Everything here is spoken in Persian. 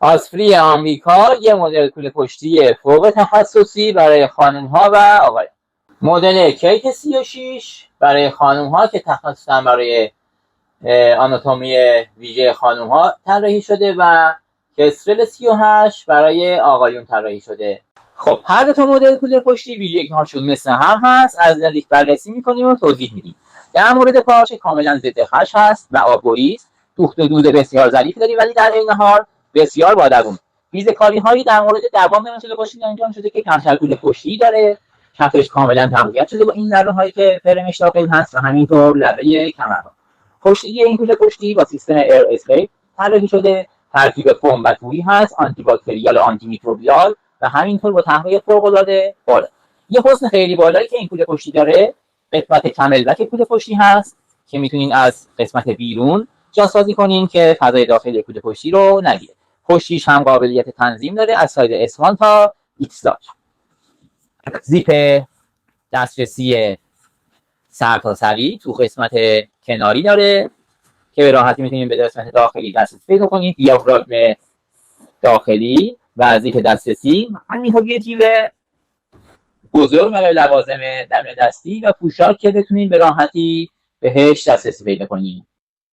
آسپری آمریکا یه مدل کوله پشتی فوق تخصصی برای خانم ها و آقایان. مدل کیت 36 برای خانم ها که تخصصا برای آناتومی ویژه خانم ها طراحی شده و کسرل 38 برای آقایون طراحی شده. خب هر دو تا مدل کوله پشتی ویژگی هاشون مثل هم هست، از نزدیک بررسی میکنیم و توضیح میدیم. در مورد پارچه کاملا ضد خش هست و آبگویی است. دوخت و دود بسیار ظریفی داریم ولی در عین حال بسیار بادوام. ریزه‌کاری هایی در مورد دوام مدل پشتی انجام شده که کمتر کوله پشتی داره، کفش کاملا تقویت شده با این ذره هایی که فرمش داخل هست و همینطور لبه کمرها. پشتی این کوله پشتی با سیستم ایر اسکیپ طراحی شده، ترکیب فوم و توری هست، آنتی باکتریال و آنتی میکروبیال و همینطور با طراحی فوق‌العاده بالا. یه حسن خیلی بالایی که این کوله پشتی داره، قسمت کملبک کوله پشتی هست که میتونین از قسمت بیرون جاسازی کنین که فضای داخلی کوله پشتی رو نگیره. پشتیش هم قابلیت تنظیم داره از سایز اسمال تا ایکس لارج. زیپ دسترسی سرتاسری تو قسمت کناری داره که به راحتی میتونین به قسمت داخلی دسترسی پیدا کنید. دیافراگم داخلی و زیپ دسترسی، همینطور یه جیب بزرگ برای لوازم دم دستی و پوشاک که بتونین به راحتی بهش دسترسی پیدا کنین.